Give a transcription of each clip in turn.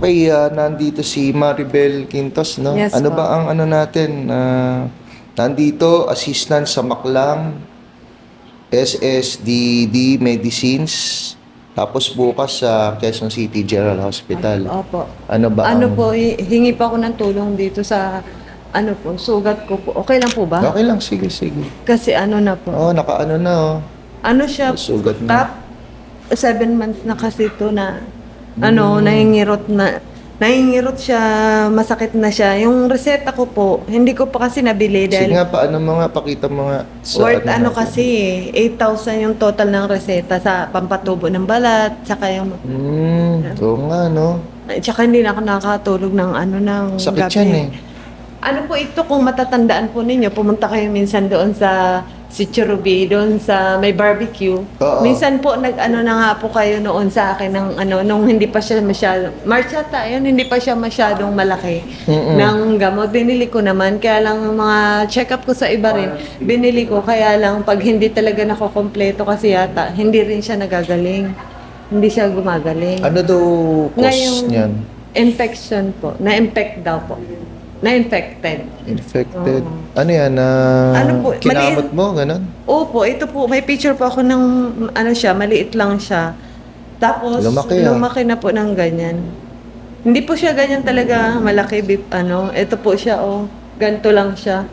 Okay, nandito si Maribel Quintos, no? Yes Ano po. ba ang ano natin? Nandito, assistant sa Maklang, SSDD Medicines, tapos bukas sa Quezon City General Hospital. Opo. Ano ba Ano ang... po, hingi pa ako ng tulong dito sa ano po, sugat ko po. Okay lang po ba? Okay lang, sige, sige. Kasi ano na po. Oh, nakaano na, oh. Ano siya, Sugat na. top 7 months na kasi ito na ano, nahingirot siya, masakit na siya. Yung reseta ko po, hindi ko pa kasi nabili Sige dahil nga, paano mo nga, pakita mo nga sa worth ano natin. kasi 8,000 yung total ng reseta sa pampatubo ng balat, tsaka yung Oo nga, no? tsaka hindi na ako nakakatulog ng ano ng Sakit gabi. yan, eh. Ano po ito, kung matatandaan po ninyo, pumunta kayo minsan doon sa si Churubi, doon sa may barbecue. Oo. Minsan po nag-ano na nga po kayo noon sa akin ng ano nung hindi pa siya masyado March ata yun, hindi pa siya masyadong malaki ng gamot. Binili ko naman, kaya lang mga check-up ko sa iba rin, binili ko, kaya lang pag hindi talaga nakokompleto kasi yata, hindi rin siya nagagaling. Hindi siya gumagaling. Ano daw cause Ngayong niyan? infection po, na-infect daw po. Na-infected. Infected. Oo. Ano yan? Ano po, Kinamot mo? Ganon? Opo, ito po, may picture po ako ng ano siya, maliit lang siya. Tapos, Lumaki, ah. lumaki na po ng ganyan. Hindi po siya ganyan talaga malaki, ano. Ito po siya, oh. Ganito lang siya.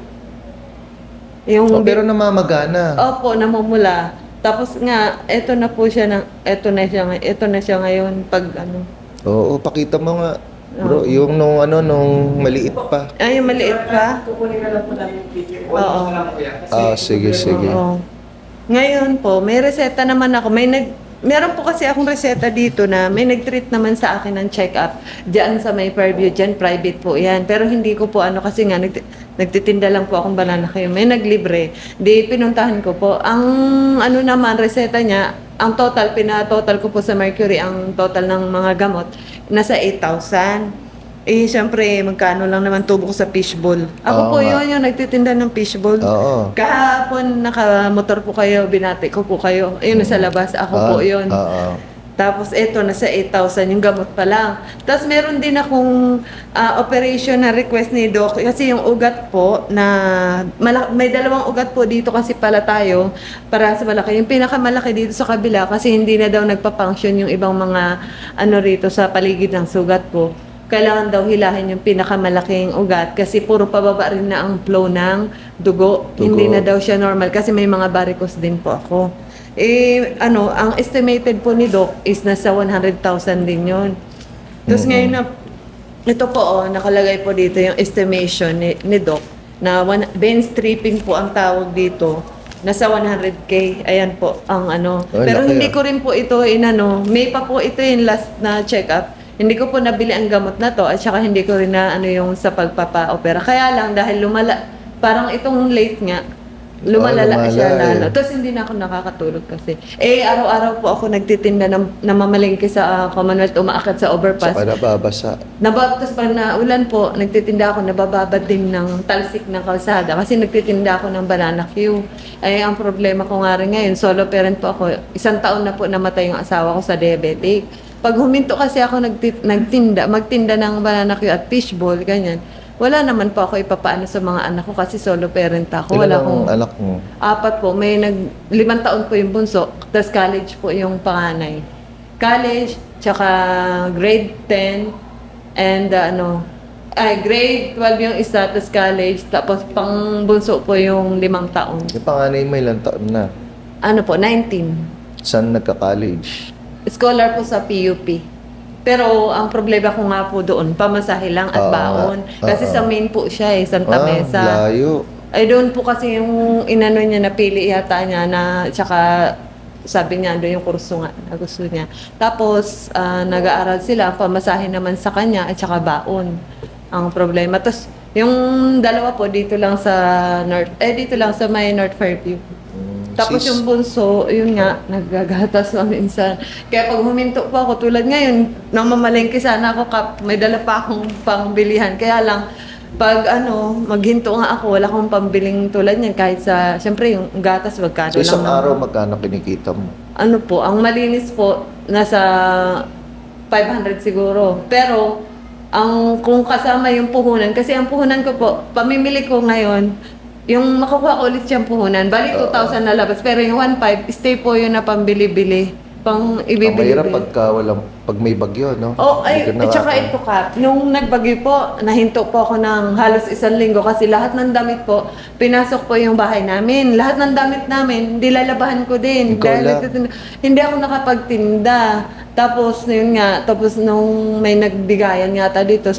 Yung, Oh, pero namamagana. opo, namumula. Tapos nga, ito na po siya, ito na siya ngayon pag ano. Oo, pakita mo nga. Bro, yung nung ano, nung maliit pa. Ay, yung maliit pa? Kukunin ka lang po namin yung video. Oo. Kukunin ko lang po yan. Sige, sige. Oo. Ngayon po, may reseta naman ako. Meron po kasi akong reseta dito na may nag-treat naman sa akin ng check-up. Diyan sa may Fairview, diyan private po yan. Pero hindi ko po ano kasi nga nagtitinda lang po akong banana kayo. May naglibre. Di pinuntahan ko po. Ang ano naman, reseta niya, ang total, pinatotal ko po sa Mercury, ang total ng mga gamot, nasa 8,000. Eh, syempre, magkano lang naman tubo ko sa fishbowl. Ako Oo po nga. yun, yung nagtitinda ng fishbowl. Oo. Kahapon, nakamotor po kayo, binati ko po kayo. Ayun, nasa labas, ako po yun. Oo. Tapos, eto, nasa 8,000 yung gamot pa lang. Tapos, meron din akong operation na request ni Doc. Kasi yung ugat po, may dalawang ugat po dito kasi pala tayo, para sa malaki. Yung pinakamalaki dito sa kabila, kasi hindi na daw nagpa-function yung ibang mga ano rito sa paligid ng sugat po. Kailangan daw hilahin yung pinakamalaking ugat kasi puro pababa rin na ang flow ng dugo. Hindi na daw siya normal kasi may mga varicose din po ako. Eh, ano, ang estimated po ni Doc is nasa 100,000 din yun. Tapos ngayon na, ito po, oh, nakalagay po dito yung estimation ni Doc na vein stripping po ang tawag dito. Nasa 100K. Ayan po ang ano. Oh, Pero laki, hindi ah. ko rin po ito inano. May pa po ito yung last na check-up. Hindi ko po nabili ang gamot na to at saka hindi ko rin na ano yung sa pagpapa-opera. Kaya lang dahil parang itong late nga, lumalala siya lalo. Tapos hindi na ako nakakatulog kasi. Eh, araw-araw po ako nagtitinda ng namamalengke sa Commonwealth, umaakyat sa overpass. Saka nababasa. Tapos pag naulan po, nagtitinda ako, nabababad din ng talsik ng kalsada kasi nagtitinda ako ng banana Q. Ay, ang problema ko nga rin ngayon, solo parent po ako. 1 taon na po namatay yung asawa ko sa diabetic. Pag huminto kasi ako magtinda ng banana Q at fishbowl, ganyan. Wala naman po ako ipapaano sa mga anak ko kasi solo parent ako. Ilan Wala ang akong anak mo? 4 po. May 5 taon po yung bunso. Tapos college po yung panganay. College, tsaka grade 10, and grade 12 yung isa, tapos college. Tapos pang bunso po yung 5 taon. Yung panganay mo ilang taon na? Ano po, 19. Saan nagka-college? Scholar po sa PUP. Pero ang problema ko nga po doon, pamasahe lang at baon. Kasi sa main po siya Santa Mesa. Layo. Ay doon po kasi yung inano niya, napili yata niya na, tsaka sabi niya doon yung kurso nga na gusto niya. Tapos nag-aaral sila, ang pamasahe naman sa kanya at tsaka baon. Ang problema. Tapos yung dalawa po dito lang sa dito lang sa may North Fairview. Tapos yung bunso, yun nga, naggagatas na minsan. Kaya pag huminto po ako, tulad ngayon, namamalengke sana ako, may dala pa akong pangbilihan. Kaya lang, pag maghinto nga ako, wala akong pambiling tulad niyan. Kahit siyempre yung gatas, magkano Isang lang. araw magkano kinikita mo? Ano po, ang malinis po, nasa 500 siguro. Pero, kung kasama yung puhunan, kasi ang puhunan ko po, pamimili ko ngayon, yung makukuha ko ulit siyang puhunan, bali 2,000 na labas, pero yung 1,500, stay po yun na pambili-bili, pang Ang ibibili. mahirap pag may bagyo, no? Oh, ay, Hindi ka at saka nakaka- ito ka, nung nagbagyo po, nahinto po ako ng halos 1 linggo kasi lahat ng damit po, pinasok po yung bahay namin. Lahat ng damit namin, nilalabahan ko din. Ikaw lang. Hindi ako nakapagtinda. Tapos, yun nga, tapos nung may nagbigayan yata dito,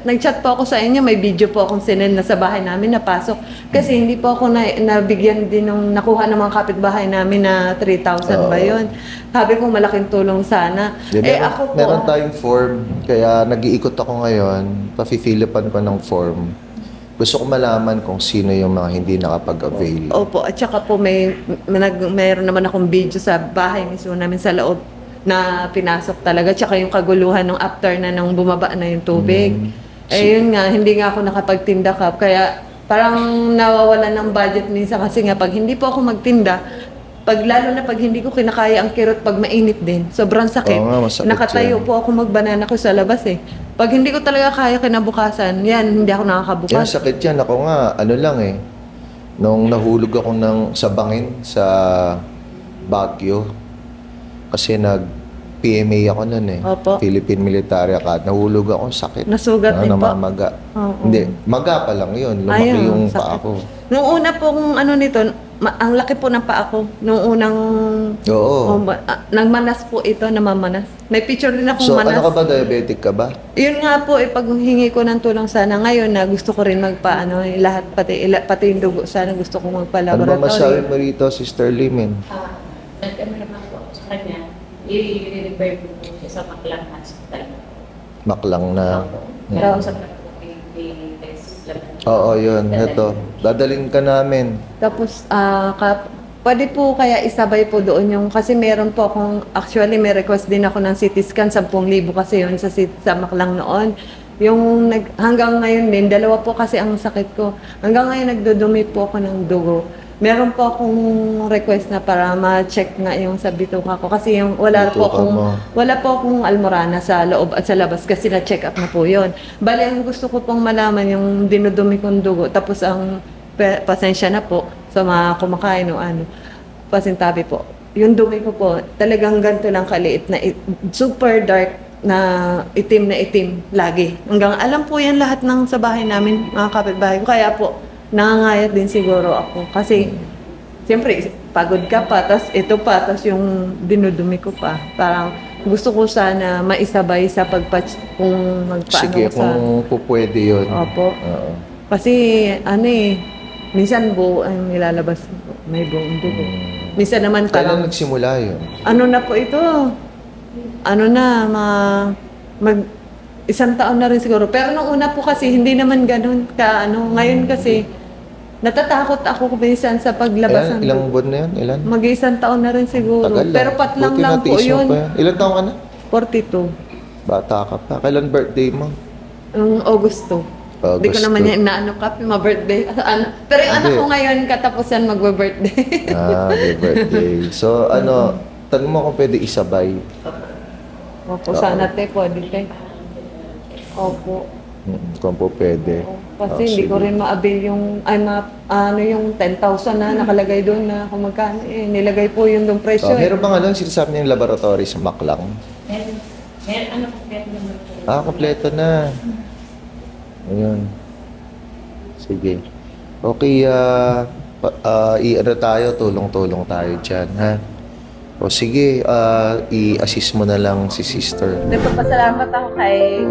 nag-chat po ako sa inyo, may video po akong sinend na sa bahay namin, napasok. Kasi hindi po ako nabigyan din ng nakuha ng mga kapitbahay namin na 3,000 ba yun. Sabi ko, malaking tulong sana. Di, Ako po, meron tayong form, kaya nag-iikot ako ngayon, pafi-fill-upan ko ng form. Gusto ko malaman kung sino yung mga hindi nakapag-avail. opo, at saka po mayroon naman akong video sa bahay mismo namin sa loob na pinasok talaga. Tsaka yung kaguluhan nung after na nung bumaba na yung tubig. Eh yun nga, hindi nga ako nakapagtinda ka. Kaya parang nawawalan ng budget minsan kasi nga pag hindi po ako magtinda, lalo na pag hindi ko kinakaya ang kirot pag mainit din, sobrang sakit. Oo nga, masakit Nakatayo yan. po ako magbanana ko sa labas eh. Pag hindi ko talaga kaya kinabukasan, yan, hindi ako Yan, nakakabukas. sakit yan. Ako nga, ano lang eh. Nung nahulog ako sa bangin sa Baguio, kasi nag-PMA ako nun eh. Opo. Philippine Military Academy. Nahulog ako, sakit. Nasugat din po. Namamaga. Oo. Hindi, maga pa lang yun. Lumaki Ayun, yung sakit. paa ko. Nung una pong ano nito, ang laki po ng paa ko. Nung unang Oo. nagmanas po ito, namamanas. May picture din akong So, manas. ano ka ba? Diabetic ka ba? Yun nga po, pag hingi ko ng tulong sana ngayon na gusto ko rin magpaano, lahat pati yung dugo sana gusto ko Ano ba magpa-laboratory. masabi mo rito, Sister Limin? Nag-ano naman po ako sa kanya, i-refer po po siya sa Maklang Hospital. Maklang na. Pero sa test laban. Oo, yun. Ito. Dadalhin ka namin. Tapos, pwede po kaya isabay po doon yung, kasi meron po akong, actually may request din ako ng CT scan, 10,000 kasi yun sa Maklang noon. Yung hanggang ngayon din, 2 po kasi ang sakit ko. Hanggang ngayon nagdudumi po ako ng dugo. Meron po akong request na para ma-check nga yung sa bituka ko kasi yung Bituka mo. wala po akong almorana sa loob at sa labas kasi na-check up na po yun. Bali, ang gusto ko pong malaman yung dinudumi kong dugo tapos ang pasensya na po sa mga kumakain o ano, pasintabi po. Yung dumi ko po, talagang ganito lang kaliit na super dark na itim lagi. Hanggang alam po yan lahat ng sa bahay namin, mga kapitbahay ko. Kaya po, nangangayat din siguro ako. Kasi, siyempre, pagod ka pa, tas ito pa, tas yung dinudumi ko pa. Parang gusto ko sana maisabay sa kung magpaano Sige, sa... kung pupwede yun. Opo. Oo. Kasi, ano eh, minsan buo ang nilalabas ko. May buong dugo. Minsan naman Kailan parang, nagsimula yun? ano na po ito? Ano na, isang taon na rin siguro. Pero nung una po kasi, hindi naman ganun ka, ano. Ngayon kasi, natatakot ako minsan sa paglabas ng Ilang buwan na yun? Ilan? Mag-isang taon na rin siguro. Tagal Pero patlang Buti lang po natiis mo yun. pa yan. Ilan taon ka na? 42. Bata ka pa. Kailan birthday mo? Agosto. Hindi ko Agosto. naman yan inaano ka, ma-birthday. Pero yung anak Hindi. ko ngayon, katapusan magbe-birthday. May birthday. So, tanong mo kung pwede isabay. Opo, sana te, pwede te. Opo. Kung po pwede. Kasi hindi ko rin ma-avail yung, yung 10,000 na nakalagay doon na kung magkano eh. Nilagay po yung doon presyo. Meron bang sinasabi niya yung laboratory sa Maklang? Ano po kaya naman po? Kompleto na. Ayun. Sige. Okay, tayo, tulong-tulong tayo dyan, ha? O sige, i-assist mo na lang si sister. Nagpapasalamat ako kay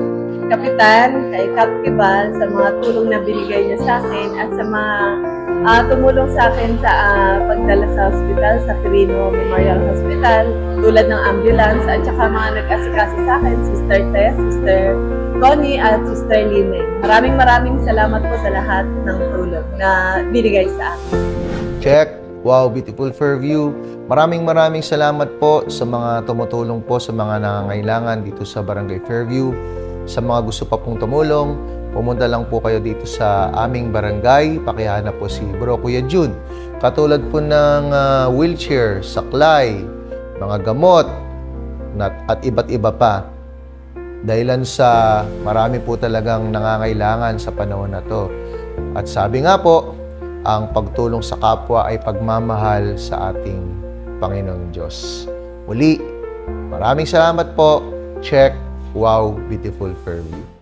Kapitan, kay Kap Kibal sa mga tulong na binigay niya sa akin at sa mga tumulong sa akin sa pagdala sa hospital, sa Quirino Memorial Hospital, tulad ng ambulance at saka mga nag-asikaso sa akin, Sister Tess, Sister Connie at Sister Lime. Maraming salamat po sa lahat ng tulong na binigay sa akin. Check. Wow, beautiful Fairview. Maraming salamat po sa mga tumutulong po sa mga nangangailangan dito sa Barangay Fairview. Sa mga gusto pa pong tumulong, pumunta lang po kayo dito sa aming barangay. Pakihanap po si Bro Kuya Jun. Katulad po ng wheelchair, saklay, mga gamot, at iba't iba pa. dahilan sa marami po talagang nangangailangan sa panahon na to. At sabi nga po, ang pagtulong sa kapwa ay pagmamahal sa ating Panginoong Diyos. Muli, maraming salamat po. Check. Wow, Beautiful Fairview.